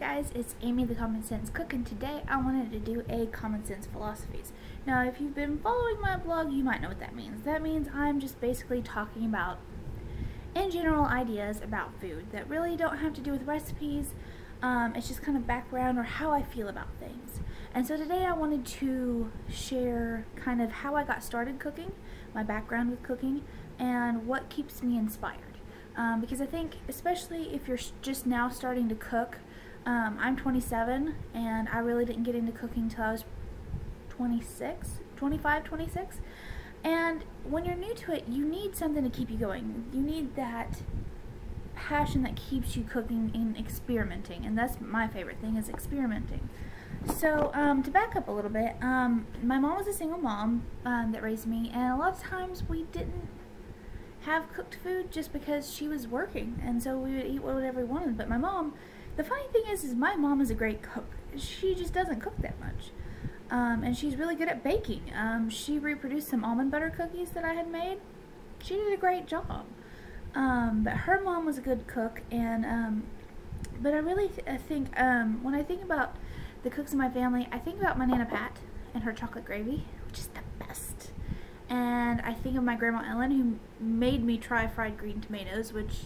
guys, it's Amy the Common Sense Cook, and today I wanted to do a Common Sense Philosophies. Now, if you've been following my blog, you might know what that means. That means I'm just basically talking about, in general, ideas about food that really don't have to do with recipes. It's just kind of background or how I feel about things. And so today I wanted to share kind of how I got started cooking, my background with cooking, and what keeps me inspired. Because I think, especially if you're just now starting to cook, I'm 27 and I really didn't get into cooking until I was 25, 26. And when you're new to it, you need something to keep you going. You need that passion that keeps you cooking and experimenting, and that's my favorite thing, is experimenting. So to back up a little bit, my mom was a single mom that raised me, and a lot of times we didn't have cooked food just because she was working, and so we would eat whatever we wanted. But my mom, the funny thing is my mom is a great cook. She just doesn't cook that much, and she's really good at baking. She reproduced some almond butter cookies that I had made. She did a great job. But her mom was a good cook, and but I really think when I think about the cooks in my family, I think about my Nana Pat and her chocolate gravy, which is the best. And I think of my Grandma Ellen, who made me try fried green tomatoes, which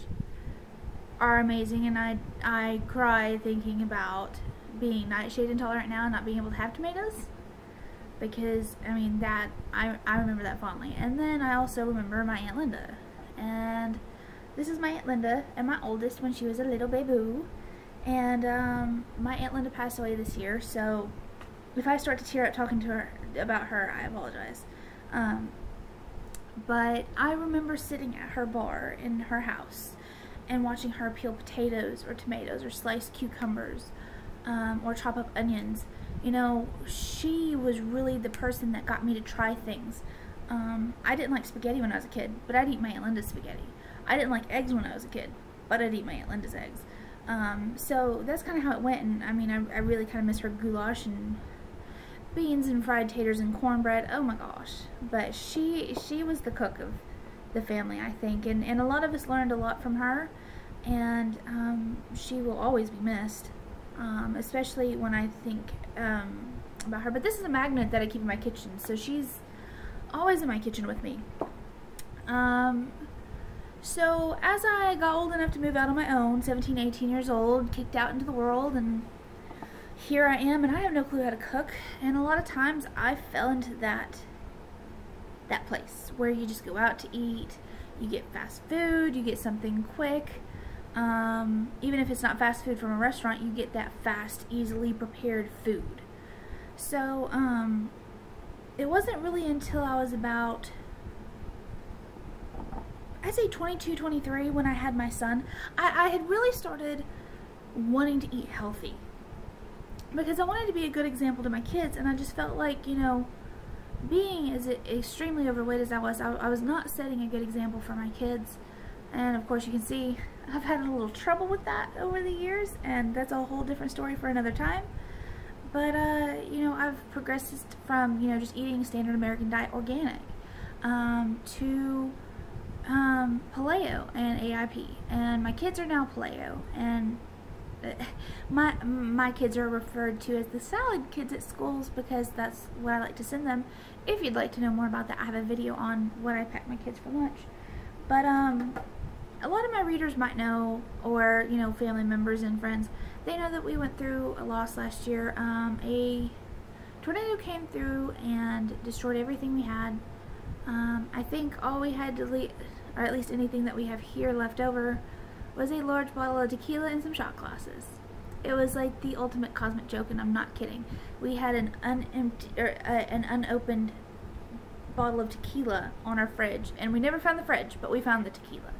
are amazing, and I cry thinking about being nightshade intolerant now and not being able to have tomatoes, because I mean that I remember that fondly. And then I also remember my Aunt Linda, and this is my Aunt Linda and my oldest when she was a little baby, and my Aunt Linda passed away this year, so if I start to tear up talking to her about her, I apologize. But I remember sitting at her bar in her house and watching her peel potatoes or tomatoes or slice cucumbers, or chop up onions. You know, she was really the person that got me to try things. I didn't like spaghetti when I was a kid, but I'd eat my Aunt Linda's spaghetti. I didn't like eggs when I was a kid, but I'd eat my Aunt Linda's eggs. So that's kind of how it went, and I mean, I really kind of miss her goulash and beans and fried taters and cornbread. Oh my gosh. But she was the cook of the family, I think, and a lot of us learned a lot from her, and she will always be missed, especially when I think about her. But this is a magnet that I keep in my kitchen, so she's always in my kitchen with me. So as I got old enough to move out on my own, 17, 18 years old, kicked out into the world, and here I am, and I have no clue how to cook. And a lot of times I fell into that place where you just go out to eat, you get fast food, you get something quick. Even if it's not fast food from a restaurant, you get that fast, easily prepared food. So it wasn't really until I was about, I'd say 22, 23, when I had my son, I had really started wanting to eat healthy, because I wanted to be a good example to my kids, and I just felt like, you know, being as extremely overweight as I was not setting a good example for my kids. And of course you can see I've had a little trouble with that over the years, and that's a whole different story for another time. But you know, I've progressed from, you know, just eating a standard American diet, organic, to paleo and AIP, and my kids are now paleo, and my kids are referred to as the salad kids at schools, because that's what I like to send them. If you'd like to know more about that, I have a video on what I pack my kids for lunch. But a lot of my readers might know, or you know, family members and friends, they know that we went through a loss last year. A tornado came through and destroyed everything we had. I think all we had to leave, or at least anything that we have here left over, was a large bottle of tequila and some shot glasses. It was like the ultimate cosmic joke, and I'm not kidding. We had an unopened bottle of tequila on our fridge, and we never found the fridge, but we found the tequila,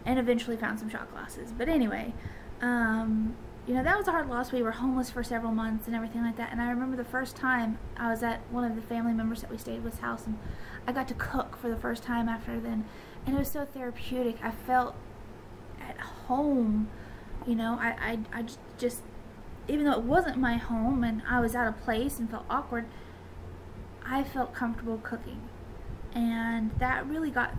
and eventually found some shot glasses. But anyway, you know, that was a hard loss. We were homeless for several months and everything like that. And I remember the first time I was at one of the family members that we stayed with's house, and I got to cook for the first time after then, and it was so therapeutic. I felt at home, you know. I just, even though it wasn't my home and I was out of place and felt awkward, I felt comfortable cooking, and that really got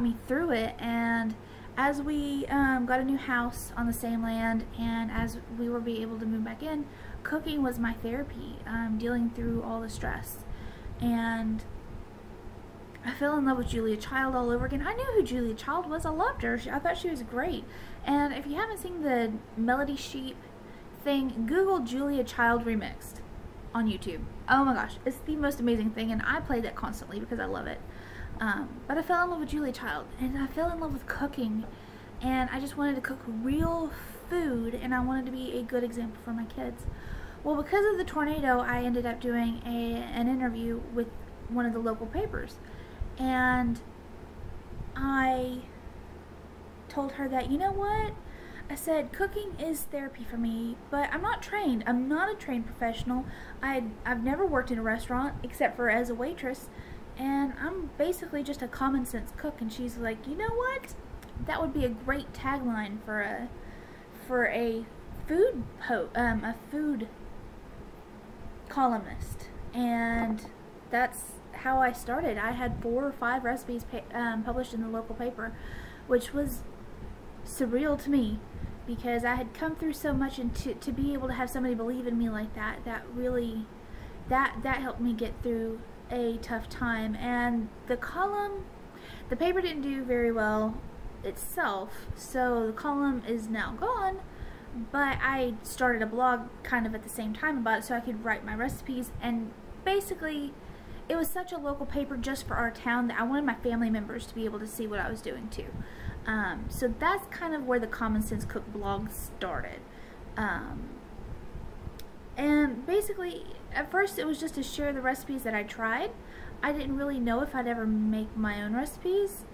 me through it. And as we got a new house on the same land, and as we were be able to move back in, cooking was my therapy, dealing through all the stress. And I fell in love with Julia Child all over again. I knew who Julia Child was. I loved her. I thought she was great. And if you haven't seen the Melody Sheep thing, Google Julia Child Remixed on YouTube. Oh my gosh, it's the most amazing thing, and I play that constantly because I love it. But I fell in love with Julia Child, and I fell in love with cooking, and I just wanted to cook real food, and I wanted to be a good example for my kids. Well, because of the tornado, I ended up doing an interview with one of the local papers, and I told her that, you know what, I said, cooking is therapy for me, but I'm not trained. I'm not a trained professional. I've never worked in a restaurant except for as a waitress, and I'm basically just a common sense cook. And she's like, you know what, that would be a great tagline for a food columnist. And that's how I started. I had 4 or 5 recipes published in the local paper, which was surreal to me, because I had come through so much, and to be able to have somebody believe in me like that, that really, that helped me get through a tough time. And the paper didn't do very well itself, so the column is now gone, but I started a blog kind of at the same time about it so I could write my recipes. And basically it was such a local paper just for our town that I wanted my family members to be able to see what I was doing too. So that's kind of where the Common Sense Cook blog started. And basically, at first it was just to share the recipes that I tried. I didn't really know if I'd ever make my own recipes.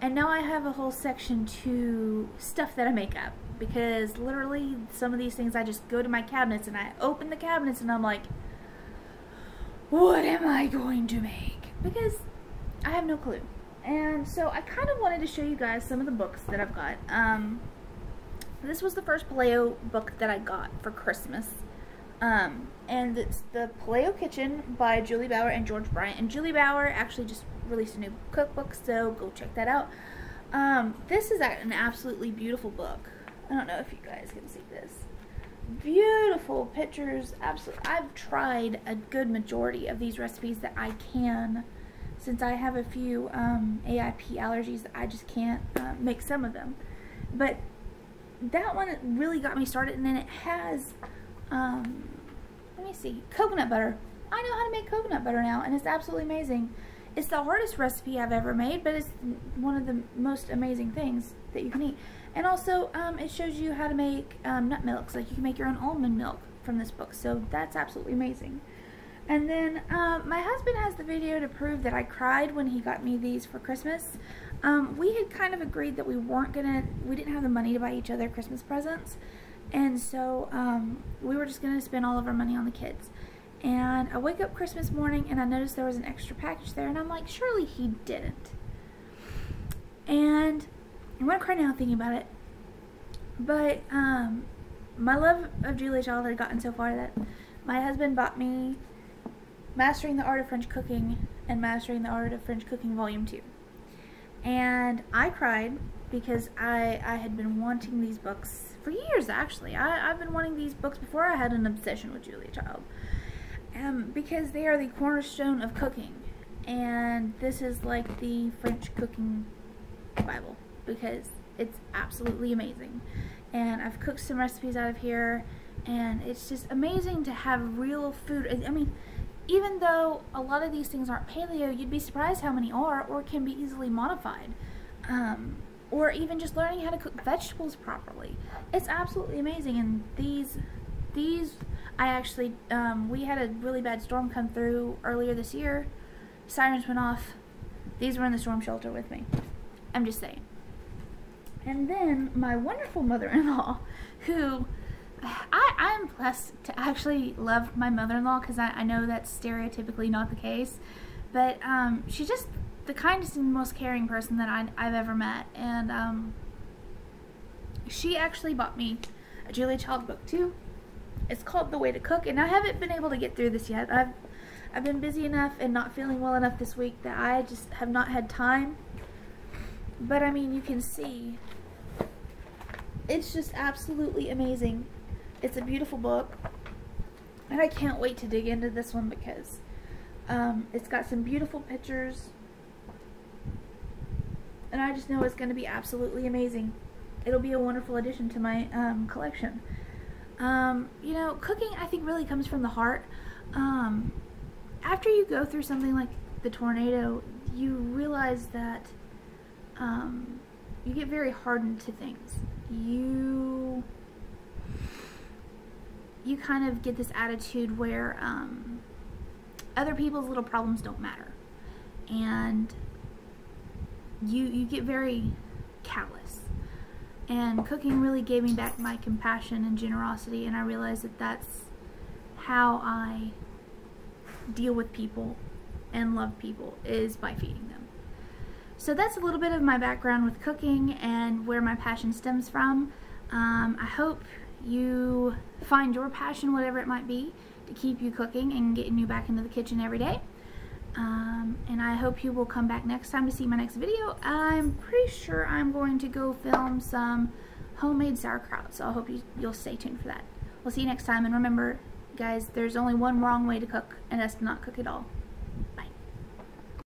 And now I have a whole section to stuff that I make up, because literally some of these things I just go to my cabinets and I open the cabinets and I'm like, what am I going to make? Because I have no clue. And so I kind of wanted to show you guys some of the books that I've got. This was the first Paleo book that I got for Christmas. And it's the Paleo Kitchen by Julie Bauer and George Bryant. And Julie Bauer actually just released a new cookbook, so go check that out. This is an absolutely beautiful book. I don't know if you guys can see this. Beautiful pictures. Absolutely. I've tried a good majority of these recipes that I can, since I have a few AIP allergies that I just can't make some of them. But that one really got me started. And then it has, let me see, coconut butter. I know how to make coconut butter now, and it's absolutely amazing. It's the hardest recipe I've ever made, but it's one of the most amazing things that you can eat. And also, it shows you how to make nut milks. Like, you can make your own almond milk from this book, so that's absolutely amazing. And then my husband has the video to prove that I cried when he got me these for Christmas. We had kind of agreed that we didn't have the money to buy each other Christmas presents, and so we were just gonna spend all of our money on the kids. And I wake up Christmas morning and I noticed there was an extra package there, and I'm like, surely he didn't. And I'm gonna cry now thinking about it. But my love of Julia Child had gotten so far that my husband bought me Mastering the Art of French Cooking and Mastering the Art of French Cooking Volume 2. And I cried because I had been wanting these books for years, actually. I've been wanting these books before I had an obsession with Julia Child. Because they are the cornerstone of cooking. And this is like the French cooking Bible, because it's absolutely amazing. And I've cooked some recipes out of here, and it's just amazing to have real food. I mean, even though a lot of these things aren't paleo, you'd be surprised how many are or can be easily modified. Or even just learning how to cook vegetables properly. It's absolutely amazing. And these I actually, we had a really bad storm come through earlier this year. Sirens went off. These were in the storm shelter with me. I'm just saying. And then my wonderful mother-in-law, who I'm blessed to actually love my mother-in-law, because I know that's stereotypically not the case. But she's just the kindest and most caring person that I've ever met. And she actually bought me a Julia Child book too. It's called The Way to Cook, and I haven't been able to get through this yet. I've been busy enough and not feeling well enough this week that I just have not had time. But I mean, you can see It's just absolutely amazing. It's a beautiful book, and I can't wait to dig into this one because it's got some beautiful pictures, and I just know it's going to be absolutely amazing. It'll be a wonderful addition to my collection. You know, cooking, I think, really comes from the heart. After you go through something like the tornado, you realize that you get very hardened to things. You kind of get this attitude where other people's little problems don't matter, and you get very callous. And cooking really gave me back my compassion and generosity, and I realized that that's how I deal with people and love people, is by feeding them. So that's a little bit of my background with cooking and where my passion stems from. I hope you find your passion, whatever it might be, to keep you cooking and getting you back into the kitchen every day. And I hope you will come back next time to see my next video. I'm pretty sure I'm going to go film some homemade sauerkraut, so I hope you'll stay tuned for that. We'll see you next time, and remember, guys, there's only one wrong way to cook, and that's to not cook at all.